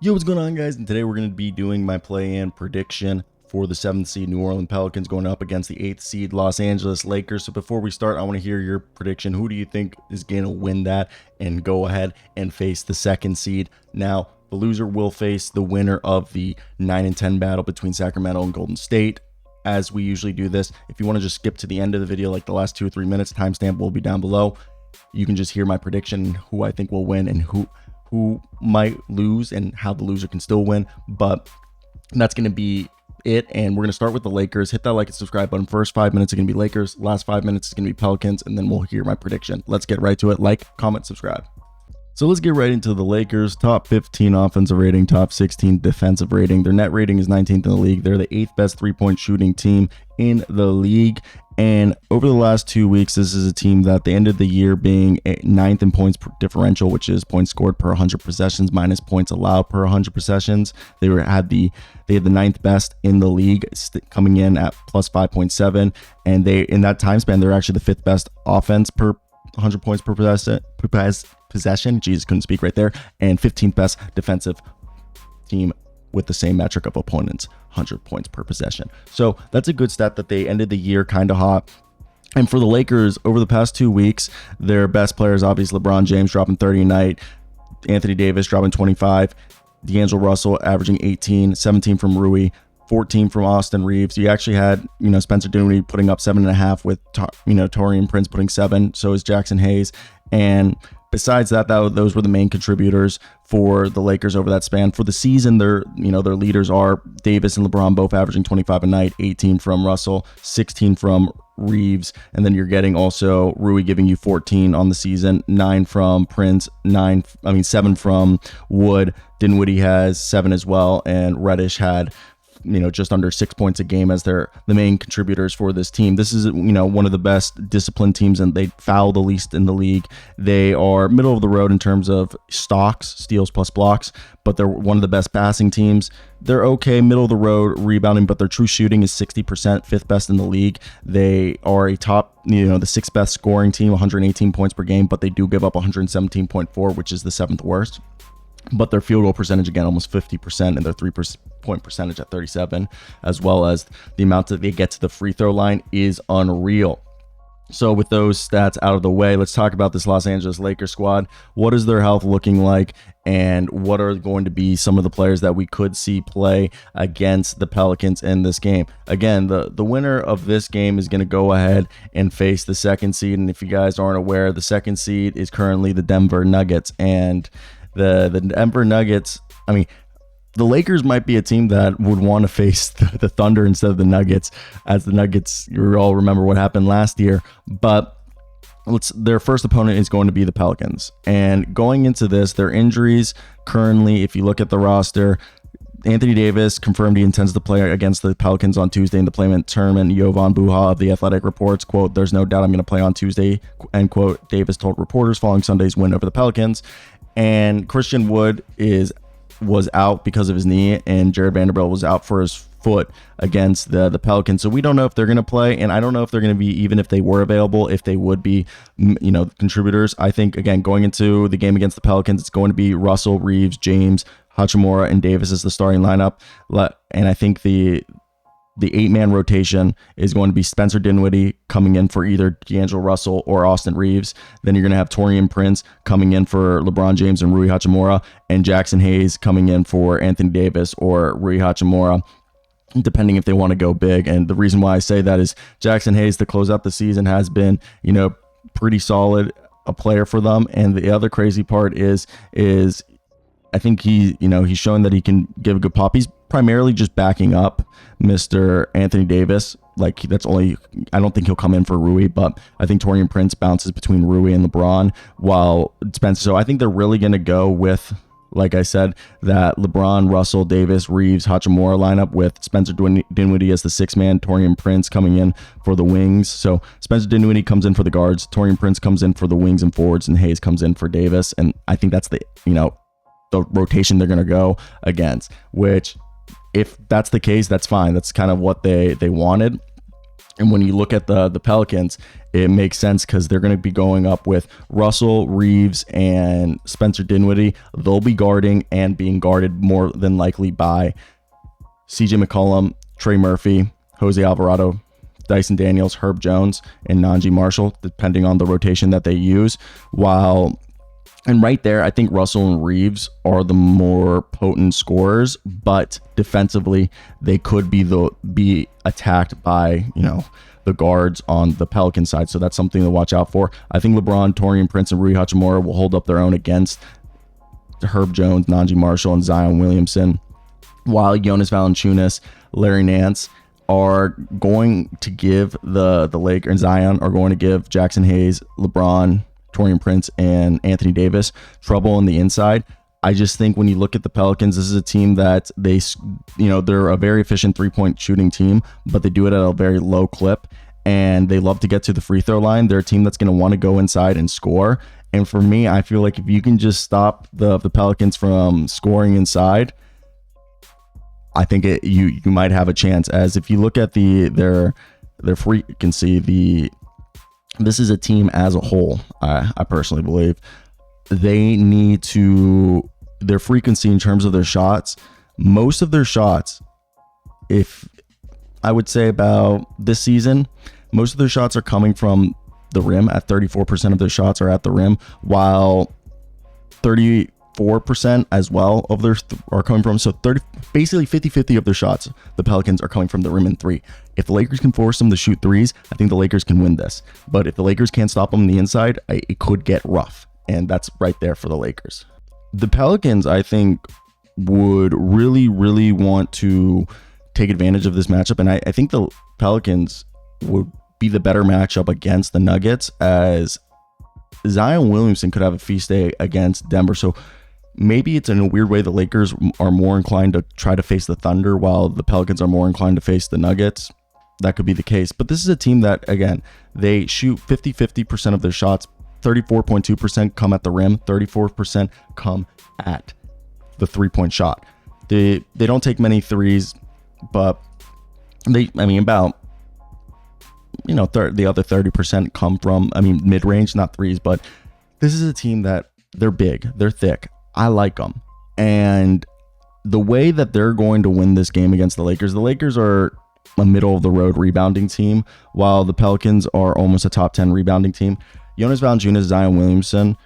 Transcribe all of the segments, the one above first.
Yo, what's going on, guys? And today we're going to be doing my play-in prediction for the 7th seed New Orleans Pelicans going up against the 8th seed Los Angeles Lakers. So before we start, I want to hear your prediction. Who do you think is going to win that and go ahead and face the 2nd seed? Now, the loser will face the winner of the 9 and 10 battle between Sacramento and Golden State. As we usually do this, if you want to just skip to the end of the video, like the last 2 or 3 minutes, timestamp will be down below. You can just hear my prediction, who I think will win and who might lose and how the loser can still win. But that's going to be it, and we're going to start with the Lakers. Hit that like and subscribe button. First 5 minutes are going to be Lakers, last 5 minutes is going to be Pelicans, and then we'll hear my prediction. Let's get right to it. Like, comment, subscribe. So let's get right into the Lakers. Top 15 offensive rating, top 16 defensive rating. Their net rating is 19th in the league. They're the 8th best three-point shooting team in the league. And over the last 2 weeks, this is a team that they ended the year being 9th in points per differential, which is points scored per 100 possessions minus points allowed per 100 possessions. They had the 9th best in the league, coming in at plus 5.7. And they, in that time span, they're actually the 5th best offense per 100 points per possession. Jesus, couldn't speak right there. And 15th best defensive team with the same metric of opponents, 100 points per possession. So that's a good stat that they ended the year kind of hot. And for the Lakers, over the past 2 weeks, their best players, obviously LeBron James dropping 30 a night, Anthony Davis dropping 25, D'Angelo Russell averaging 18, 17 from Rui, 14 from Austin Reeves. You actually had, Spencer Dinwiddie putting up 7.5 with, Taurean Prince putting 7. So is Jackson Hayes. And besides that, those were the main contributors for the Lakers over that span. For the season, their leaders are Davis and LeBron both averaging 25 a night, 18 from Russell, 16 from Reeves, and then you're getting also Rui giving you 14 on the season, 9 from Prince, 7 from Wood. Dinwiddie has 7 as well, and Reddish had just under 6 points a game as they're the main contributors for this team. This is, one of the best disciplined teams, and they foul the least in the league. They are middle of the road in terms of stocks, steals plus blocks, but they're one of the best passing teams. They're okay, middle of the road rebounding, but their true shooting is 60%, 5th best in the league. They are a top, the 6th best scoring team, 118 points per game, but they do give up 117.4, which is the 7th worst. But their field goal percentage, again, almost 50%, and their 3-point percentage at 37, as well as the amount that they get to the free throw line is unreal. So with those stats out of the way, let's talk about this Los Angeles Lakers squad. What is their health looking like, and what are going to be some of the players that we could see play against the Pelicans in this game? Again, the winner of this game is going to go ahead and face the 2nd seed. And if you guys aren't aware, the 2nd seed is currently the Denver Nuggets, and the Denver Nuggets, the Lakers might be a team that would want to face the Thunder instead of the Nuggets, as the Nuggets, you all remember what happened last year. But their first opponent is going to be the Pelicans. And going into this, their injuries currently, if you look at the roster, Anthony Davis confirmed he intends to play against the Pelicans on Tuesday in the play-in tournament. Jovan Buha of The Athletic reports, quote, "There's no doubt I'm going to play on Tuesday," end quote. Davis told reporters following Sunday's win over the Pelicans. And Christian Wood was out because of his knee, and Jared Vanderbilt was out for his foot against the Pelicans. So we don't know if they're going to play, and I don't know if they're going to be, even if they were available, if they would be, contributors. I think, again, going into the game against the Pelicans, it's going to be Russell, Reeves, James, Hachimura, and Davis as the starting lineup. And I think the 8-man rotation is going to be Spencer Dinwiddie coming in for either D'Angelo Russell or Austin Reeves. Then you're going to have Taurean Prince coming in for LeBron James and Rui Hachimura, and Jackson Hayes coming in for Anthony Davis or Rui Hachimura, depending if they want to go big. And the reason why I say that is Jackson Hayes, to close out the season, has been, pretty solid a player for them. And the other crazy part is I think he's shown that he can give a good pop. He's primarily just backing up Mr. Anthony Davis. I don't think he'll come in for Rui, but I think Taurean Prince bounces between Rui and LeBron while Spencer. So I think they're really going to go with, like I said, that LeBron, Russell, Davis, Reeves, Hachimura lineup with Spencer Dinwiddie as the 6-man, Taurean Prince coming in for the wings. So Spencer Dinwiddie comes in for the guards, Taurean Prince comes in for the wings and forwards, and Hayes comes in for Davis. And I think that's the rotation they're going to go against, which, if that's the case, that's fine. That's kind of what they wanted. And when you look at the Pelicans, it makes sense because they're going to be going up with Russell, Reeves, and Spencer Dinwiddie. They'll be guarding and being guarded more than likely by CJ McCollum, Trey Murphy, Jose Alvarado, Dyson Daniels, Herb Jones, and Najee Marshall, depending on the rotation that they use. And right there, I think Russell and Reeves are the more potent scorers, but defensively, they could be attacked by, the guards on the Pelican side. So that's something to watch out for. I think LeBron, Taurean Prince, and Rui Hachimura will hold up their own against Herb Jones, Najee Marshall, and Zion Williamson, while Jonas Valanciunas, Larry Nance are going to give the Lakers, and Zion are going to give Jackson Hayes, LeBron, Taurean Prince, and Anthony Davis trouble on the inside. I just think when you look at the Pelicans, this is a team that they're a very efficient three-point shooting team, but they do it at a very low clip, and they love to get to the free throw line. They're a team that's going to want to go inside and score. And for me, I feel like if you can just stop the Pelicans from scoring inside, I think you might have a chance. As if you look at their frequency, this is a team as a whole. I personally believe they need to, their frequency in terms of their shots. Most of their shots, if I would say about this season, most of their shots are coming from the rim. At 34% of their shots are at the rim, while 34% as well of their are coming from. So basically 50-50 of their shots, the Pelicans are coming from the rim and three. If the Lakers can force them to shoot threes, I think the Lakers can win this. But if the Lakers can't stop them on the inside, it could get rough. And that's right there for the Lakers. The Pelicans, I think, would really, really want to take advantage of this matchup. And I think the Pelicans would be the better matchup against the Nuggets, as Zion Williamson could have a feast day against Denver. So maybe it's in a weird way the Lakers are more inclined to try to face the Thunder, while the Pelicans are more inclined to face the Nuggets. That could be the case. But this is a team that, again, they shoot 50% of their shots. 34.2% come at the rim, 34% come at the three-point shot. They don't take many threes, but the other 30% come from, mid-range, not threes. But this is a team that they're big, they're thick. I like them. And the way that they're going to win this game against the Lakers are a middle-of-the-road rebounding team, while the Pelicans are almost a top 10 rebounding team. Jonas Valanciunas, Zion Williamson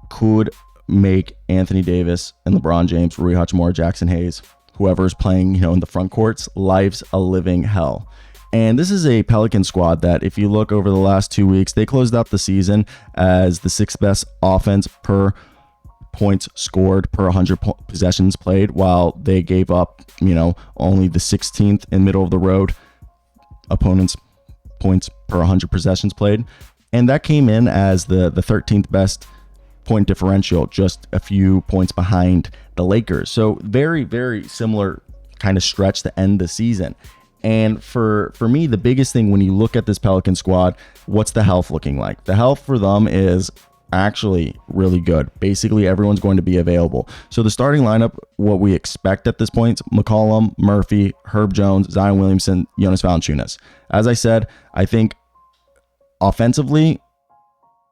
could make Anthony Davis and LeBron James, Rui Hachimura, Jackson Hayes, whoever's playing, in the front courts, life's a living hell. And this is a Pelican squad that, if you look over the last 2 weeks, they closed out the season as the sixth best offense per points scored per 100 possessions played, while they gave up, only the 16th in middle of the road opponents' points per 100 possessions played. And that came in as the 13th best point differential, just a few points behind the Lakers. So very, very similar kind of stretch to end the season. And for me, the biggest thing when you look at this Pelican squad, what's the health looking like? The health for them is actually really good. Basically, everyone's going to be available. So the starting lineup, what we expect at this point, McCollum, Murphy, Herb Jones, Zion Williamson, Jonas Valanciunas. As I said, I think offensively,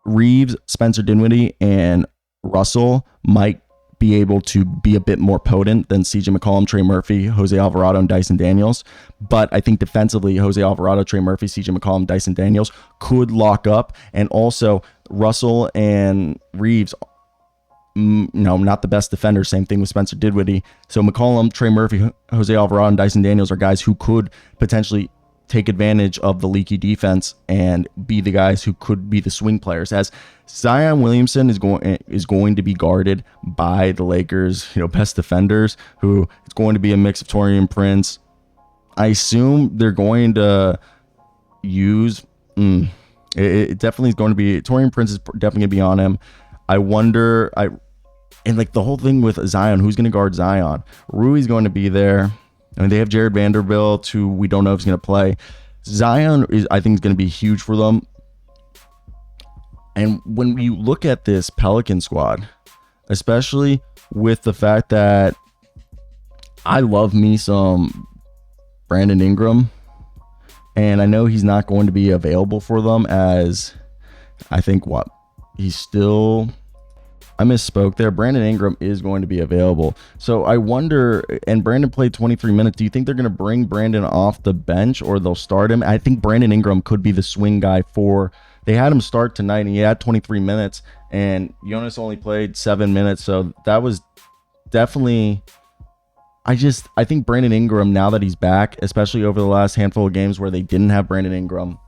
Reeves, Spencer Dinwiddie, and Russell might be able to be a bit more potent than CJ McCollum, Trey Murphy, Jose Alvarado, and Dyson Daniels. But I think defensively, Jose Alvarado, Trey Murphy, CJ McCollum, Dyson Daniels could lock up. And also, Russell and Reeves, not the best defenders. Same thing with Spencer Dinwiddie. So McCollum, Trey Murphy, Jose Alvarado, and Dyson Daniels are guys who could potentially take advantage of the leaky defense and be the guys who could be the swing players, as Zion Williamson is going to be guarded by the Lakers, best defenders, who it's going to be a mix of Taurean Prince. I assume they're going to use it definitely is going to be Taurean Prince is definitely going to be on him. I wonder, and like the whole thing with Zion, who's going to guard Zion? Rui's going to be there. They have Jared Vanderbilt, who we don't know if he's going to play. Zion I think is going to be huge for them. And when you look at this Pelican squad, especially with the fact that I love me some Brandon Ingram, And I know he's not going to be available for them, as I think he's still, I misspoke there. Brandon Ingram is going to be available. So I wonder, and Brandon played 23 minutes. Do you think they're going to bring Brandon off the bench or they'll start him? I think Brandon Ingram could be the swing guy they had him start tonight and he had 23 minutes and Jonas only played 7 minutes. So that was definitely, I think Brandon Ingram, now that he's back, especially over the last handful of games where they didn't have Brandon Ingram,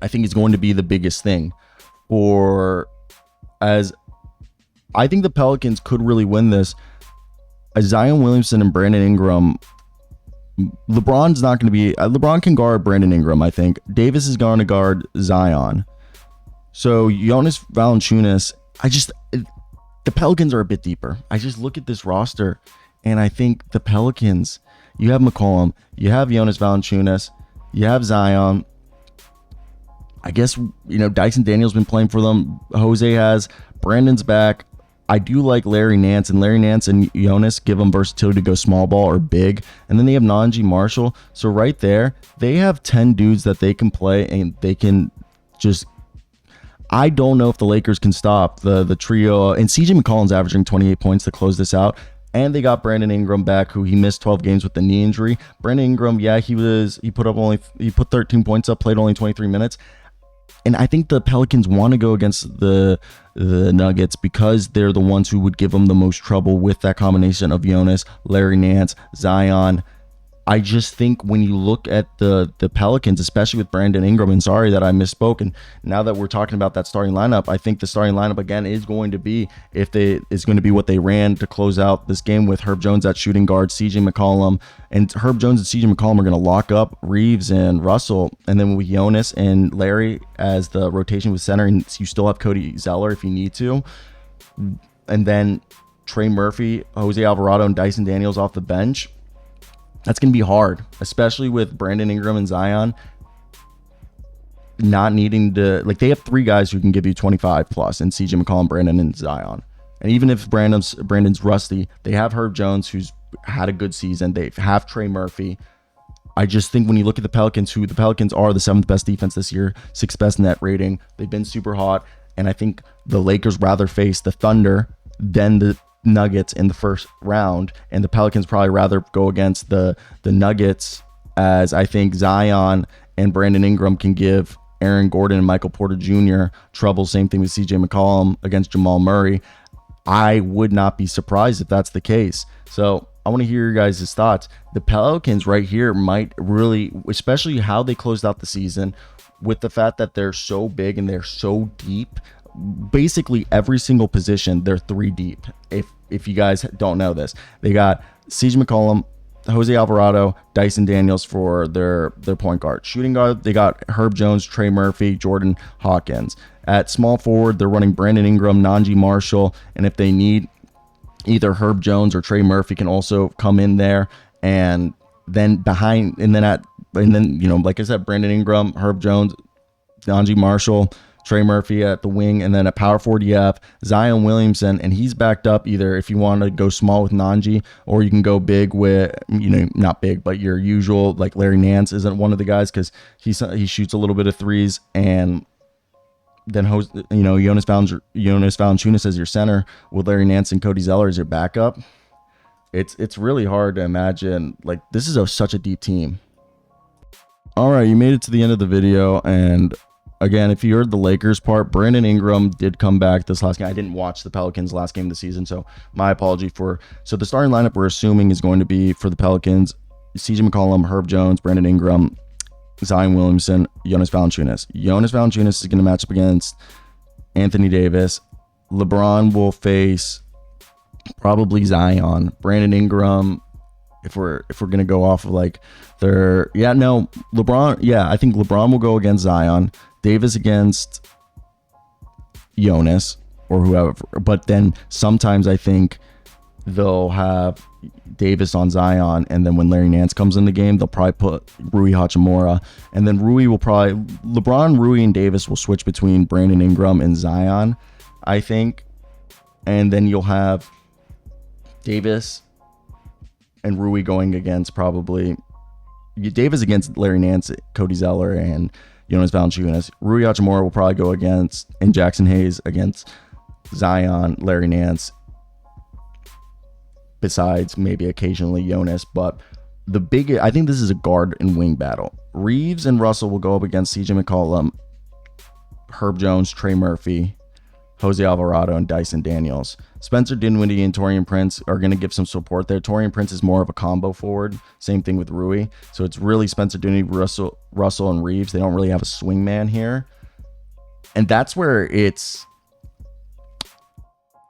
I think he's going to be the biggest thing. I think the Pelicans could really win this. Zion Williamson and Brandon Ingram, LeBron's not going to be, LeBron can guard Brandon Ingram, I think. Davis is going to guard Zion. So Jonas Valanciunas, the Pelicans are a bit deeper. I just look at this roster and I think the Pelicans, you have McCollum, you have Jonas Valanciunas, you have Zion. I guess, Dyson Daniels been playing for them. Jose has. Brandon's back. I do like Larry Nance, and Larry Nance and Jonas give them versatility to go small ball or big. And then they have Nanji Marshall. So right there, they have 10 dudes that they can play, and they can just, I don't know if the Lakers can stop the trio. And CJ McCollum's averaging 28 points to close this out. And they got Brandon Ingram back, who he missed 12 games with the knee injury. Brandon Ingram, yeah, he put 13 points up, played only 23 minutes. And I think the Pelicans want to go against the Nuggets because they're the ones who would give them the most trouble with that combination of Jonas, Larry Nance, Zion. I just think when you look at the Pelicans, especially with Brandon Ingram, and sorry that I misspoke, and now that we're talking about that starting lineup, I think the starting lineup again is going to be what they ran to close out this game with Herb Jones at shooting guard, CJ McCollum, and Herb Jones and CJ McCollum are going to lock up Reeves and Russell, and then with Jonas and Larry as the rotation with center, and you still have Cody Zeller if you need to, and then Trey Murphy, Jose Alvarado, and Dyson Daniels off the bench. That's going to be hard, especially with Brandon Ingram and Zion not needing to, they have 3 guys who can give you 25 plus, and CJ McCollum, Brandon, and Zion. And even if Brandon's rusty, they have Herb Jones, who's had a good season. They have Trey Murphy. I just think when you look at the Pelicans, the Pelicans are the 7th best defense this year, 6th best net rating. They've been super hot, and I think the Lakers rather face the Thunder than the Nuggets in the first round, and the Pelicans probably rather go against the Nuggets, as I think Zion and Brandon Ingram can give Aaron Gordon and Michael Porter Jr. trouble. Same thing with CJ McCollum against Jamal Murray. I would not be surprised if that's the case. So I want to hear your guys' thoughts. The Pelicans right here might really, especially how they closed out the season, with the fact that they're so big and they're so deep. Basically every single position, they're 3 deep. If you guys don't know this, they got CJ McCollum, Jose Alvarado, Dyson Daniels for their point guard. Shooting guard, they got Herb Jones, Trey Murphy, Jordan Hawkins. At small forward, they're running Brandon Ingram, Nanji Marshall, and if they need, either Herb Jones or Trey Murphy can also come in there. And then like I said, Brandon Ingram, Herb Jones, Nanji Marshall, Trey Murphy at the wing, and then at power forward you have Zion Williamson, and he's backed up either if you want to go small with Nanji, or you can go big with, not big, but your usual, like Larry Nance isn't one of the guys because he shoots a little bit of threes, and then Jonas Valanciunas as your center with Larry Nance and Cody Zeller as your backup. It's really hard to imagine, this is such a deep team. All right, you made it to the end of the video, and again, if you heard the Lakers part, Brandon Ingram did come back this last game. I didn't watch the Pelicans last game of the season, so my apology so the starting lineup we're assuming is going to be for the Pelicans: CJ McCollum, Herb Jones, Brandon Ingram, Zion Williamson, Jonas Valanciunas. Jonas Valanciunas is going to match up against Anthony Davis. LeBron will face probably Zion. Brandon Ingram, if we're going to go off of LeBron, I think LeBron will go against Zion. Davis against Jonas or whoever, but then sometimes I think they'll have Davis on Zion, and then when Larry Nance comes in the game, they'll probably put Rui Hachimura, and then LeBron, Rui, and Davis will switch between Brandon Ingram and Zion, I think, and then you'll have Davis and Rui going against probably Davis against Larry Nance, Cody Zeller, and Jonas Valanciunas. Rui Hachimura will probably go against, and Jackson Hayes against Zion, Larry Nance, besides maybe occasionally Jonas. But I think this is a guard and wing battle. Reeves and Russell will go up against CJ McCollum, Herb Jones, Trey Murphy, Jose Alvarado, and Dyson Daniels. Spencer Dinwiddie and Taurean Prince are going to give some support there. Taurean Prince is more of a combo forward. Same thing with Rui. So it's really Spencer Dinwiddie, Russell, and Reeves. They don't really have a swing man here. And that's where it's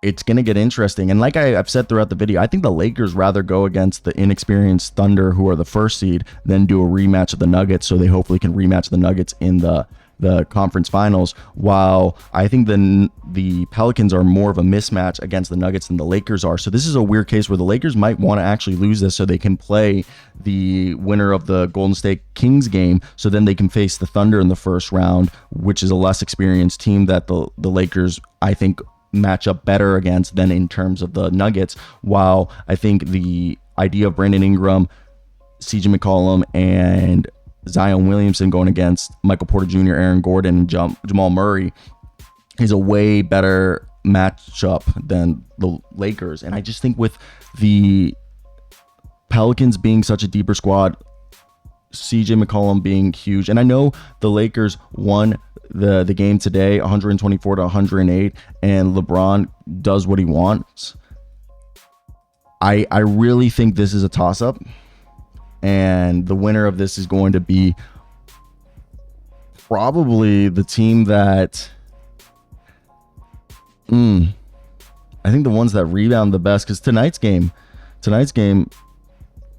going to get interesting. And like I've said throughout the video, I think the Lakers rather go against the inexperienced Thunder, who are the first seed, than do a rematch of the Nuggets, so they hopefully can rematch the Nuggets in the conference finals, while I think the Pelicans are more of a mismatch against the Nuggets than the Lakers are. So this is a weird case where the Lakers might want to actually lose this so they can play the winner of the Golden State Kings game, so then they can face the Thunder in the first round, which is a less experienced team that the Lakers, I think, match up better against than in terms of the Nuggets, while I think the idea of Brandon Ingram, CJ McCollum, and Zion Williamson going against Michael Porter Jr., Aaron Gordon, and Jamal Murray is a way better matchup than the Lakers. And I just think with the Pelicans being such a deeper squad, CJ McCollum being huge, and I know the Lakers won the game today 124-108, and LeBron does what he wants. I really think this is a toss-up. And the winner of this is going to be probably the team that, I think the ones that rebound the best. Because tonight's game,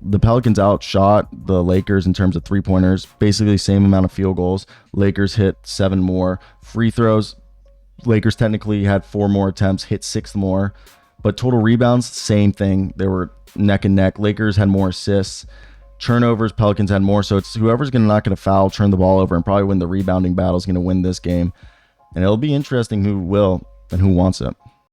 the Pelicans outshot the Lakers in terms of three-pointers, basically the same amount of field goals. Lakers hit 7 more. Free throws, Lakers technically had 4 more attempts, hit 6 more. But total rebounds, same thing. They were neck and neck. Lakers had more assists. Turnovers, Pelicans had more. So it's whoever's not going to foul, turn the ball over, and probably win the rebounding battle is going to win this game. And it'll be interesting who will and who wants it.